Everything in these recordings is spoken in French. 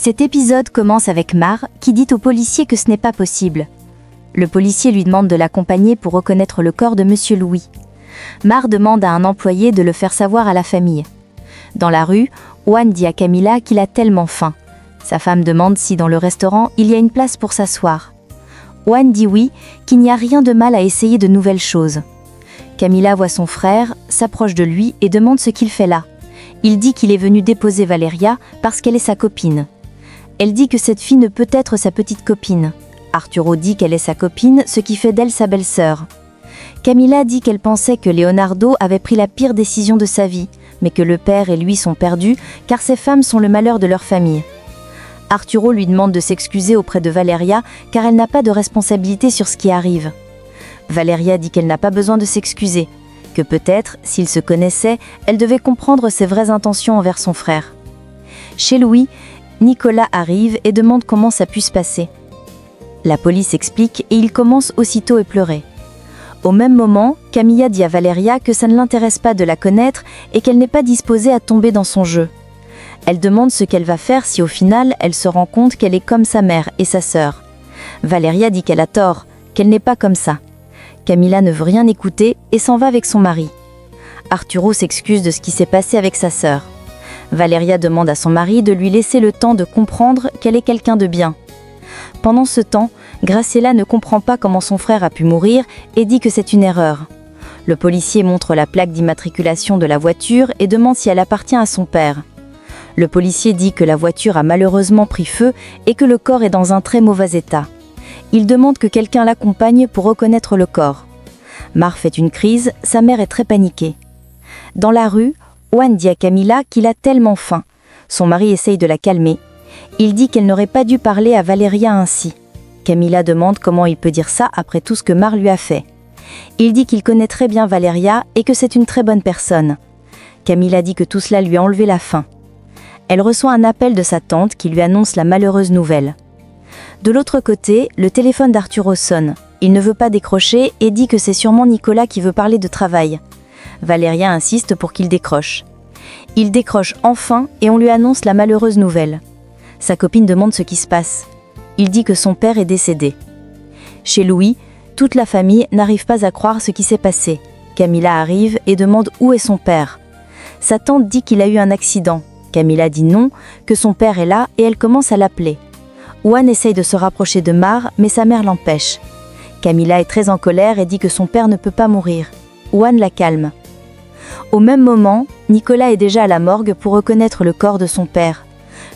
Cet épisode commence avec Mar qui dit au policier que ce n'est pas possible. Le policier lui demande de l'accompagner pour reconnaître le corps de Monsieur Louis. Mar demande à un employé de le faire savoir à la famille. Dans la rue, Juan dit à Camila qu'il a tellement faim. Sa femme demande si dans le restaurant il y a une place pour s'asseoir. Juan dit oui, qu'il n'y a rien de mal à essayer de nouvelles choses. Camila voit son frère, s'approche de lui et demande ce qu'il fait là. Il dit qu'il est venu déposer Valeria parce qu'elle est sa copine. Elle dit que cette fille ne peut être sa petite copine. Arturo dit qu'elle est sa copine, ce qui fait d'elle sa belle-sœur. Camila dit qu'elle pensait que Leonardo avait pris la pire décision de sa vie, mais que le père et lui sont perdus car ces femmes sont le malheur de leur famille. Arturo lui demande de s'excuser auprès de Valeria car elle n'a pas de responsabilité sur ce qui arrive. Valeria dit qu'elle n'a pas besoin de s'excuser, que peut-être, s'ils se connaissaient, elle devait comprendre ses vraies intentions envers son frère. Chez Louis, Nicolas arrive et demande comment ça puisse passer. La police explique et il commence aussitôt à pleurer. Au même moment, Camilla dit à Valeria que ça ne l'intéresse pas de la connaître et qu'elle n'est pas disposée à tomber dans son jeu. Elle demande ce qu'elle va faire si au final elle se rend compte qu'elle est comme sa mère et sa sœur. Valeria dit qu'elle a tort, qu'elle n'est pas comme ça. Camilla ne veut rien écouter et s'en va avec son mari. Arturo s'excuse de ce qui s'est passé avec sa sœur. Valeria demande à son mari de lui laisser le temps de comprendre qu'elle est quelqu'un de bien. Pendant ce temps, Graciela ne comprend pas comment son frère a pu mourir et dit que c'est une erreur. Le policier montre la plaque d'immatriculation de la voiture et demande si elle appartient à son père. Le policier dit que la voiture a malheureusement pris feu et que le corps est dans un très mauvais état. Il demande que quelqu'un l'accompagne pour reconnaître le corps. Mar fait une crise, sa mère est très paniquée. Dans la rue, Juan dit à Camila qu'il a tellement faim. Son mari essaye de la calmer. Il dit qu'elle n'aurait pas dû parler à Valeria ainsi. Camila demande comment il peut dire ça après tout ce que Mar lui a fait. Il dit qu'il connaît très bien Valeria et que c'est une très bonne personne. Camila dit que tout cela lui a enlevé la faim. Elle reçoit un appel de sa tante qui lui annonce la malheureuse nouvelle. De l'autre côté, le téléphone d'Arturo sonne. Il ne veut pas décrocher et dit que c'est sûrement Nicolas qui veut parler de travail. Valeria insiste pour qu'il décroche. Il décroche enfin et on lui annonce la malheureuse nouvelle. Sa copine demande ce qui se passe. Il dit que son père est décédé. Chez Louis, toute la famille n'arrive pas à croire ce qui s'est passé. Camila arrive et demande où est son père. Sa tante dit qu'il a eu un accident. Camila dit non, que son père est là et elle commence à l'appeler. Juan essaye de se rapprocher de Mar, mais sa mère l'empêche. Camila est très en colère et dit que son père ne peut pas mourir. Juan la calme. Au même moment, Nicolas est déjà à la morgue pour reconnaître le corps de son père.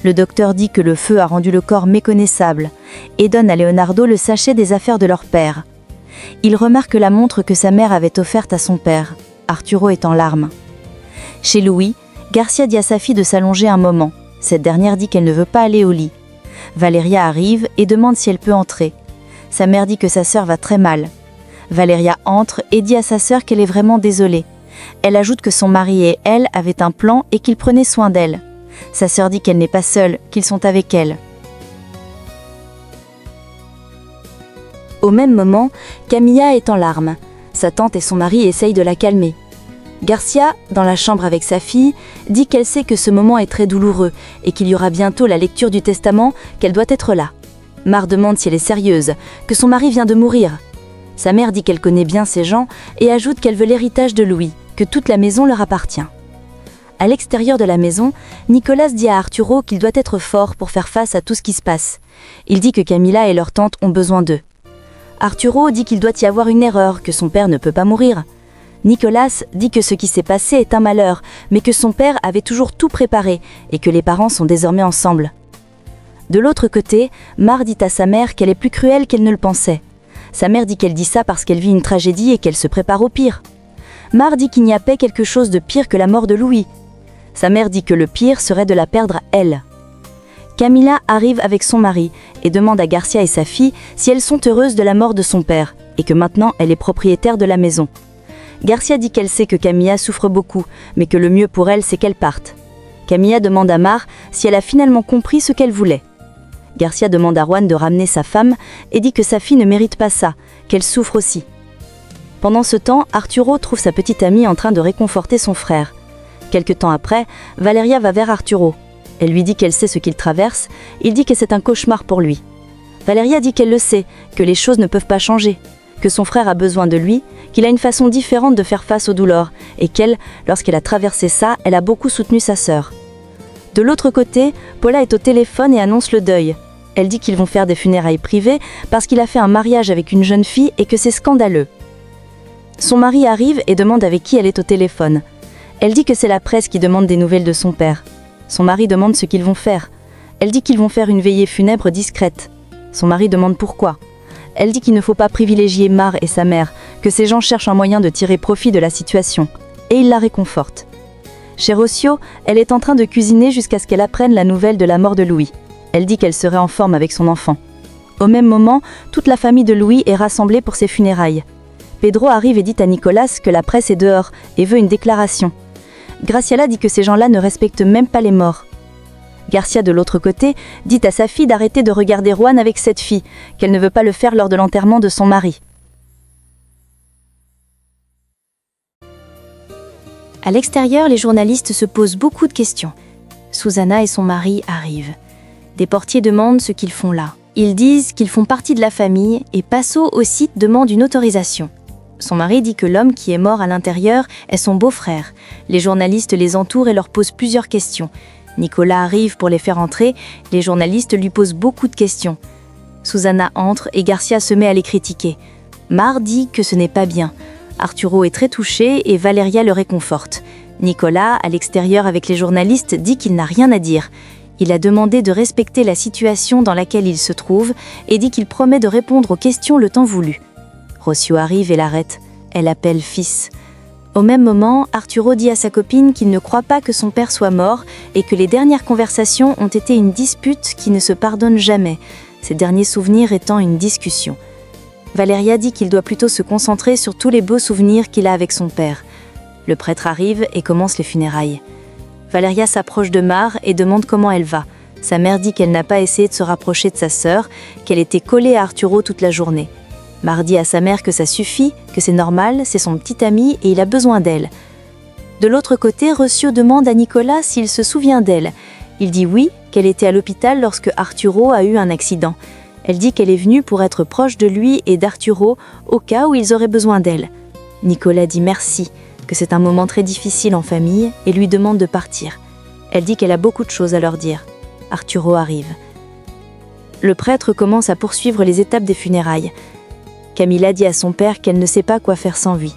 Le docteur dit que le feu a rendu le corps méconnaissable et donne à Leonardo le sachet des affaires de leur père. Il remarque la montre que sa mère avait offerte à son père. Arturo est en larmes. Chez Louis, Garcia dit à sa fille de s'allonger un moment. Cette dernière dit qu'elle ne veut pas aller au lit. Valeria arrive et demande si elle peut entrer. Sa mère dit que sa sœur va très mal. Valeria entre et dit à sa sœur qu'elle est vraiment désolée. Elle ajoute que son mari et elle avaient un plan et qu'ils prenaient soin d'elle. Sa sœur dit qu'elle n'est pas seule, qu'ils sont avec elle. Au même moment, Camilla est en larmes. Sa tante et son mari essayent de la calmer. Garcia, dans la chambre avec sa fille, dit qu'elle sait que ce moment est très douloureux et qu'il y aura bientôt la lecture du testament, qu'elle doit être là. Mar demande si elle est sérieuse, que son mari vient de mourir. Sa mère dit qu'elle connaît bien ces gens et ajoute qu'elle veut l'héritage de Louis, que toute la maison leur appartient. À l'extérieur de la maison, Nicolas dit à Arturo qu'il doit être fort pour faire face à tout ce qui se passe. Il dit que Camila et leur tante ont besoin d'eux. Arturo dit qu'il doit y avoir une erreur, que son père ne peut pas mourir. Nicolas dit que ce qui s'est passé est un malheur, mais que son père avait toujours tout préparé et que les parents sont désormais ensemble. De l'autre côté, Mar dit à sa mère qu'elle est plus cruelle qu'elle ne le pensait. Sa mère dit qu'elle dit ça parce qu'elle vit une tragédie et qu'elle se prépare au pire. Mar dit qu'il n'y a pas quelque chose de pire que la mort de Louis. Sa mère dit que le pire serait de la perdre elle. Camila arrive avec son mari et demande à Garcia et sa fille si elles sont heureuses de la mort de son père et que maintenant elle est propriétaire de la maison. Garcia dit qu'elle sait que Camilla souffre beaucoup, mais que le mieux pour elle c'est qu'elle parte. Camilla demande à Mar si elle a finalement compris ce qu'elle voulait. Garcia demande à Juan de ramener sa femme et dit que sa fille ne mérite pas ça, qu'elle souffre aussi. Pendant ce temps, Arturo trouve sa petite amie en train de réconforter son frère. Quelque temps après, Valeria va vers Arturo. Elle lui dit qu'elle sait ce qu'il traverse, il dit que c'est un cauchemar pour lui. Valeria dit qu'elle le sait, que les choses ne peuvent pas changer, que son frère a besoin de lui, qu'il a une façon différente de faire face aux douleurs, et qu'elle, lorsqu'elle a traversé ça, elle a beaucoup soutenu sa sœur. De l'autre côté, Paula est au téléphone et annonce le deuil. Elle dit qu'ils vont faire des funérailles privées parce qu'il a fait un mariage avec une jeune fille et que c'est scandaleux. Son mari arrive et demande avec qui elle est au téléphone. Elle dit que c'est la presse qui demande des nouvelles de son père. Son mari demande ce qu'ils vont faire. Elle dit qu'ils vont faire une veillée funèbre discrète. Son mari demande pourquoi. Elle dit qu'il ne faut pas privilégier Mar et sa mère, que ces gens cherchent un moyen de tirer profit de la situation. Et il la réconforte. Chez Rocio, elle est en train de cuisiner jusqu'à ce qu'elle apprenne la nouvelle de la mort de Louis. Elle dit qu'elle serait en forme avec son enfant. Au même moment, toute la famille de Louis est rassemblée pour ses funérailles. Pedro arrive et dit à Nicolas que la presse est dehors et veut une déclaration. Graciela dit que ces gens-là ne respectent même pas les morts. Garcia, de l'autre côté, dit à sa fille d'arrêter de regarder Juan avec cette fille, qu'elle ne veut pas le faire lors de l'enterrement de son mari. À l'extérieur, les journalistes se posent beaucoup de questions. Susana et son mari arrivent. Des portiers demandent ce qu'ils font là. Ils disent qu'ils font partie de la famille et Passo aussi demande une autorisation. Son mari dit que l'homme qui est mort à l'intérieur est son beau-frère. Les journalistes les entourent et leur posent plusieurs questions. Nicolas arrive pour les faire entrer, les journalistes lui posent beaucoup de questions. Susana entre et Garcia se met à les critiquer. Mar dit que ce n'est pas bien. Arturo est très touché et Valeria le réconforte. Nicolas, à l'extérieur avec les journalistes, dit qu'il n'a rien à dire. Il a demandé de respecter la situation dans laquelle il se trouve et dit qu'il promet de répondre aux questions le temps voulu. Rocio arrive et l'arrête. Elle appelle fils. Au même moment, Arturo dit à sa copine qu'il ne croit pas que son père soit mort et que les dernières conversations ont été une dispute qui ne se pardonne jamais, ses derniers souvenirs étant une discussion. Valeria dit qu'il doit plutôt se concentrer sur tous les beaux souvenirs qu'il a avec son père. Le prêtre arrive et commence les funérailles. Valeria s'approche de Mar et demande comment elle va. Sa mère dit qu'elle n'a pas essayé de se rapprocher de sa sœur, qu'elle était collée à Arturo toute la journée. Mar dit à sa mère que ça suffit, que c'est normal, c'est son petit ami et il a besoin d'elle. De l'autre côté, Rocio demande à Nicolas s'il se souvient d'elle. Il dit oui, qu'elle était à l'hôpital lorsque Arturo a eu un accident. Elle dit qu'elle est venue pour être proche de lui et d'Arturo au cas où ils auraient besoin d'elle. Nicolas dit merci, que c'est un moment très difficile en famille et lui demande de partir. Elle dit qu'elle a beaucoup de choses à leur dire. Arturo arrive. Le prêtre commence à poursuivre les étapes des funérailles. Camila dit à son père qu'elle ne sait pas quoi faire sans lui.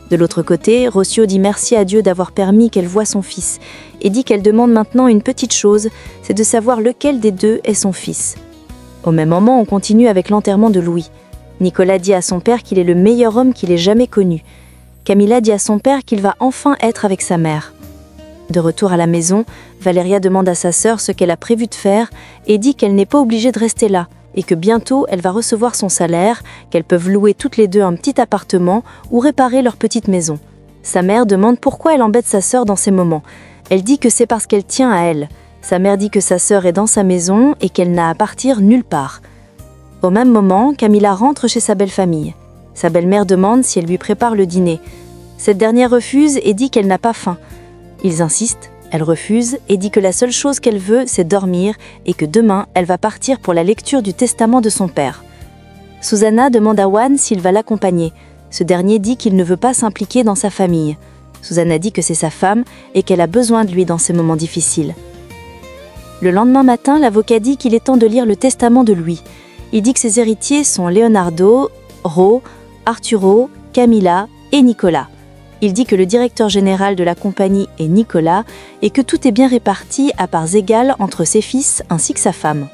De l'autre côté, Rocio dit merci à Dieu d'avoir permis qu'elle voie son fils et dit qu'elle demande maintenant une petite chose, c'est de savoir lequel des deux est son fils. Au même moment, on continue avec l'enterrement de Louis. Nicolas dit à son père qu'il est le meilleur homme qu'il ait jamais connu. Camila dit à son père qu'il va enfin être avec sa mère. De retour à la maison, Valeria demande à sa sœur ce qu'elle a prévu de faire et dit qu'elle n'est pas obligée de rester là et que bientôt elle va recevoir son salaire, qu'elles peuvent louer toutes les deux un petit appartement ou réparer leur petite maison. Sa mère demande pourquoi elle embête sa sœur dans ces moments. Elle dit que c'est parce qu'elle tient à elle. Sa mère dit que sa sœur est dans sa maison et qu'elle n'a à partir nulle part. Au même moment, Camila rentre chez sa belle-famille. Sa belle-mère demande si elle lui prépare le dîner. Cette dernière refuse et dit qu'elle n'a pas faim. Ils insistent, elle refuse et dit que la seule chose qu'elle veut, c'est dormir et que demain, elle va partir pour la lecture du testament de son père. Susana demande à Juan s'il va l'accompagner. Ce dernier dit qu'il ne veut pas s'impliquer dans sa famille. Susana dit que c'est sa femme et qu'elle a besoin de lui dans ces moments difficiles. Le lendemain matin, l'avocat dit qu'il est temps de lire le testament de Louis. Il dit que ses héritiers sont Leonardo, Ro, Arturo, Camila et Nicolas. Il dit que le directeur général de la compagnie est Nicolas et que tout est bien réparti à parts égales entre ses fils ainsi que sa femme.